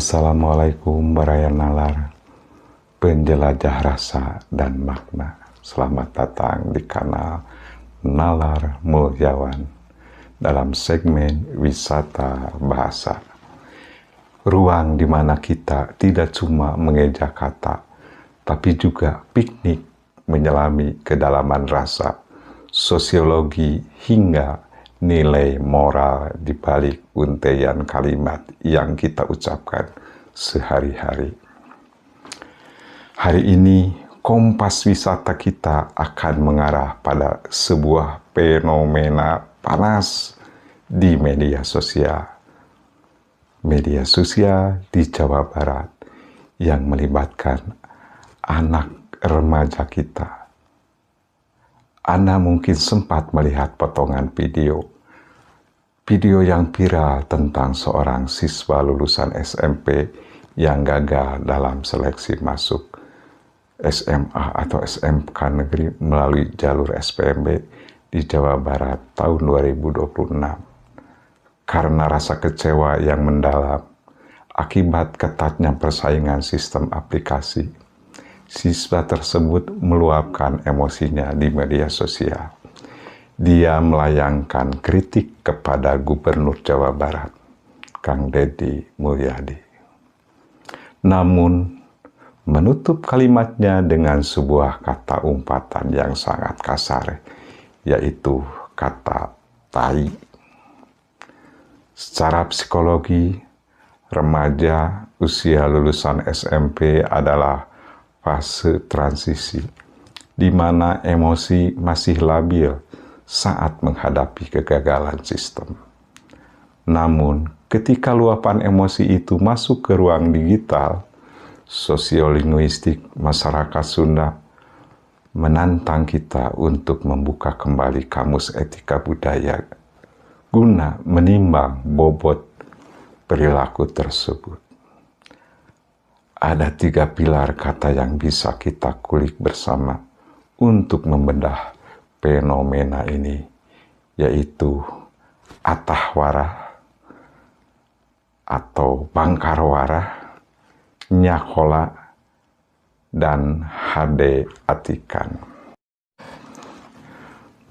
Assalamualaikum warahmatullahi wabarakatuh, penjelajah rasa dan makna. Selamat datang di kanal Nalar Mulyawan dalam segmen wisata bahasa. Ruang di mana kita tidak cuma mengeja kata, tapi juga piknik menyelami kedalaman rasa, sosiologi hingga nilai moral di balik untaian kalimat yang kita ucapkan sehari-hari. Hari ini, kompas wisata kita akan mengarah pada sebuah fenomena panas di media sosial. Media sosial di Jawa Barat yang melibatkan anak remaja kita. Anda mungkin sempat melihat potongan video yang viral tentang seorang siswa lulusan SMP yang gagal dalam seleksi masuk SMA atau SMK negeri melalui jalur SPMB di Jawa Barat tahun 2026. Karena rasa kecewa yang mendalam akibat ketatnya persaingan sistem aplikasi, siswa tersebut meluapkan emosinya di media sosial. Dia melayangkan kritik kepada Gubernur Jawa Barat, Kang Deddy Mulyadi. Namun, menutup kalimatnya dengan sebuah kata umpatan yang sangat kasar, yaitu kata tai. Secara psikologi, remaja usia lulusan SMP adalah fase transisi, di mana emosi masih labil saat menghadapi kegagalan sistem. Namun, ketika luapan emosi itu masuk ke ruang digital, sosiolinguistik masyarakat Sunda menantang kita untuk membuka kembali kamus etika budaya guna menimbang bobot perilaku tersebut. Ada 3 pilar kata yang bisa kita kulik bersama untuk membedah fenomena ini, yaitu atahwarah atau bangkarwarah, nyakola, dan hade atikan.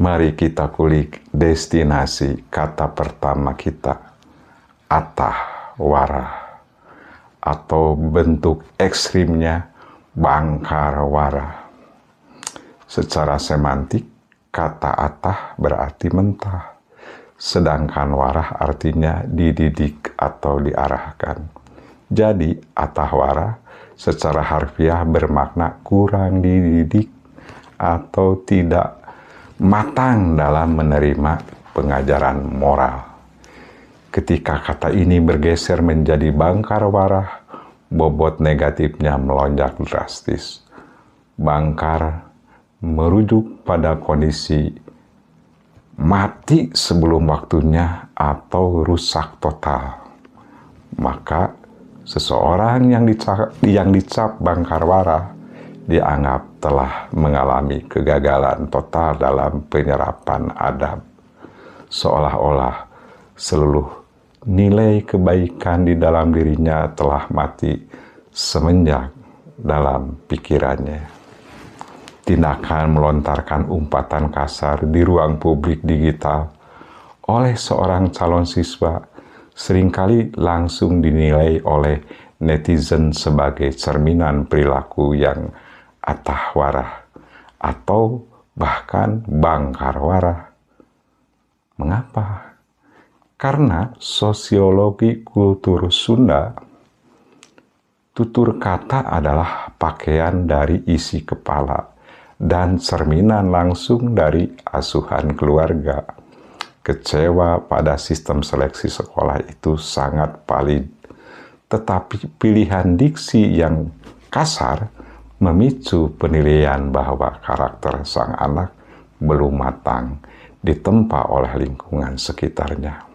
Mari kita kulik destinasi kata pertama kita, atahwarah, atau bentuk ekstrimnya bangkarwarah. Secara semantik, kata atah berarti mentah, sedangkan warah artinya dididik atau diarahkan. Jadi, atahwarah secara harfiah bermakna kurang dididik atau tidak matang dalam menerima pengajaran moral. Ketika kata ini bergeser menjadi bangkarwarah, bobot negatifnya melonjak drastis. Bangkar merujuk pada kondisi mati sebelum waktunya atau rusak total. Maka seseorang yang dicap bangkarwarah dianggap telah mengalami kegagalan total dalam penyerapan adab, seolah-olah seluruh nilai kebaikan di dalam dirinya telah mati semenjak dalam pikirannya. Tindakan melontarkan umpatan kasar di ruang publik digital oleh seorang calon siswa seringkali langsung dinilai oleh netizen sebagai cerminan perilaku yang atahwarah atau bahkan bangkarwarah. Mengapa? Karena sosiologi kultur Sunda, tutur kata adalah pakaian dari isi kepala dan cerminan langsung dari asuhan keluarga. Kecewa pada sistem seleksi sekolah itu sangat valid, tetapi pilihan diksi yang kasar memicu penilaian bahwa karakter sang anak belum matang ditempa oleh lingkungan sekitarnya.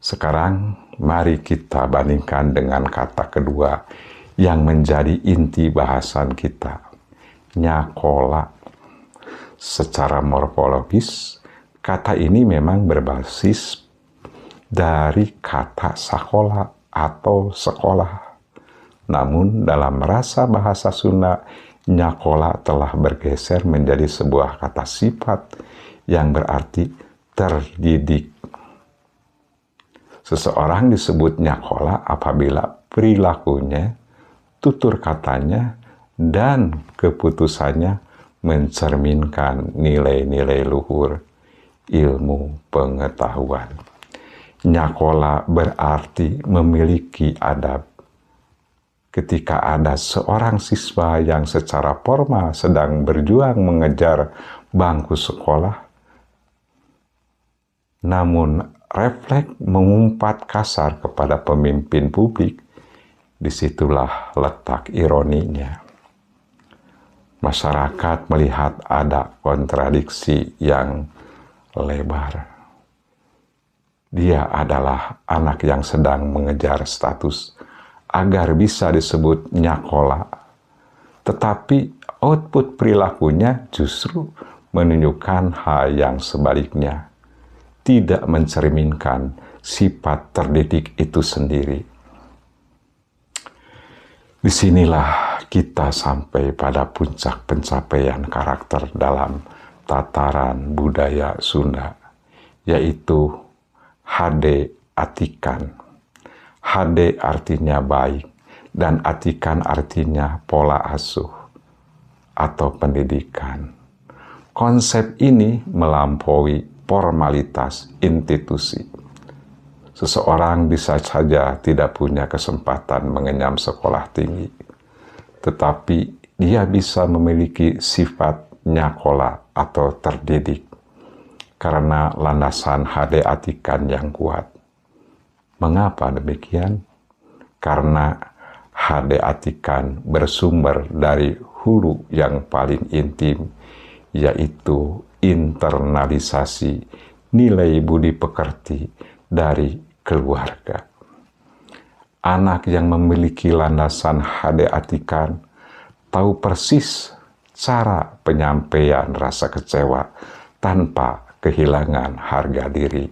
Sekarang, mari kita bandingkan dengan kata kedua yang menjadi inti bahasan kita, nyakola. Secara morfologis, kata ini memang berbasis dari kata sakola atau sekolah. Namun dalam rasa bahasa Sunda, nyakola telah bergeser menjadi sebuah kata sifat yang berarti terdidik. Seseorang disebut nyakola apabila perilakunya, tutur katanya, dan keputusannya mencerminkan nilai-nilai luhur ilmu pengetahuan. Nyakola berarti memiliki adab. Ketika ada seorang siswa yang secara formal sedang berjuang mengejar bangku sekolah, namun refleks mengumpat kasar kepada pemimpin publik, disitulah letak ironinya. Masyarakat melihat ada kontradiksi yang lebar. Dia adalah anak yang sedang mengejar status agar bisa disebut nyakola, tetapi output perilakunya justru menunjukkan hal yang sebaliknya, tidak mencerminkan sifat terdidik itu sendiri. Disinilah kita sampai pada puncak pencapaian karakter dalam tataran budaya Sunda, yaitu HD Atikan. HD artinya baik, dan atikan artinya pola asuh atau pendidikan. Konsep ini melampaui formalitas institusi. Seseorang bisa saja tidak punya kesempatan mengenyam sekolah tinggi, tetapi dia bisa memiliki sifat nyakola atau terdidik karena landasan HD Atikan yang kuat. Mengapa demikian? Karena HD Atikan bersumber dari hulu yang paling intim, yaitu internalisasi nilai budi pekerti dari keluarga. Anak yang memiliki landasan HD Atikan tahu persis cara penyampaian rasa kecewa tanpa kehilangan harga diri.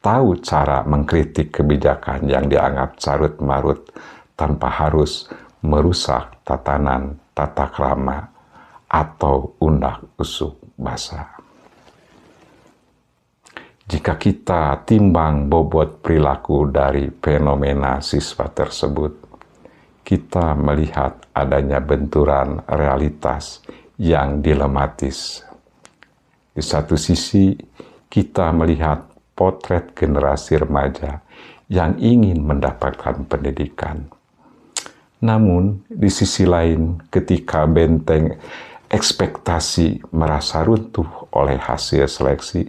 Tahu cara mengkritik kebijakan yang dianggap carut-marut tanpa harus merusak tatanan tata krama atau undak-usuk basa. Jika kita timbang bobot perilaku dari fenomena siswa tersebut, kita melihat adanya benturan realitas yang dilematis. Di satu sisi, kita melihat potret generasi remaja yang ingin mendapatkan pendidikan. Namun, di sisi lain, ketika benteng ekspektasi merasa runtuh oleh hasil seleksi,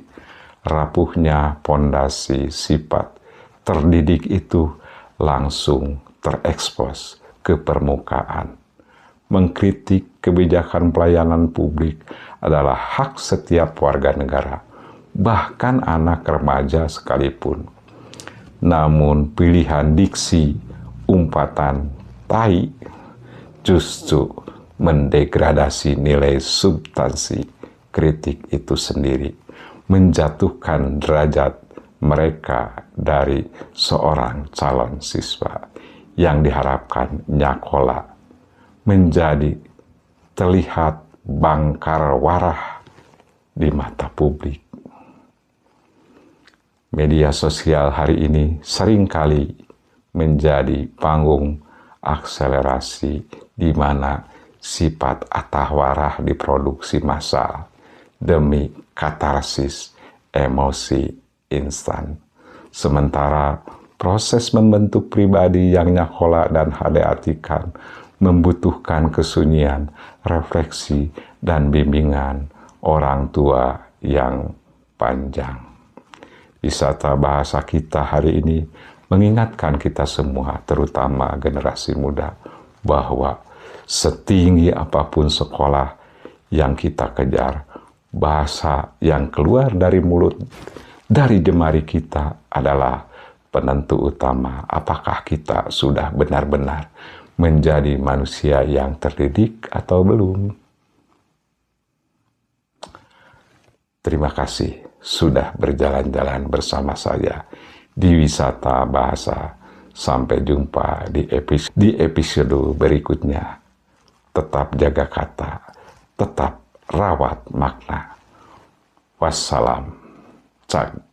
rapuhnya pondasi sifat terdidik itu langsung terekspos ke permukaan. Mengkritik kebijakan pelayanan publik adalah hak setiap warga negara, bahkan anak remaja sekalipun. Namun pilihan diksi, umpatan, tai justru mendegradasi nilai substansi kritik itu sendiri, menjatuhkan derajat mereka dari seorang calon siswa yang diharapkan nyakola menjadi terlihat bangkar warah di mata publik. Media sosial hari ini seringkali menjadi panggung akselerasi di mana sifat atahwarah diproduksi massal demi katarsis emosi instan. Sementara proses membentuk pribadi yang nyakola dan HD Atikan membutuhkan kesunyian, refleksi, dan bimbingan orang tua yang panjang. Wisata bahasa kita hari ini mengingatkan kita semua, terutama generasi muda, bahwa setinggi apapun sekolah yang kita kejar, bahasa yang keluar dari mulut, dari jemari kita adalah penentu utama apakah kita sudah benar-benar menjadi manusia yang terdidik atau belum. Terima kasih sudah berjalan-jalan bersama saya di Wisata Bahasa. Sampai jumpa di episode berikutnya. Tetap jaga kata, tetap rawat makna. Wassalam. Cak.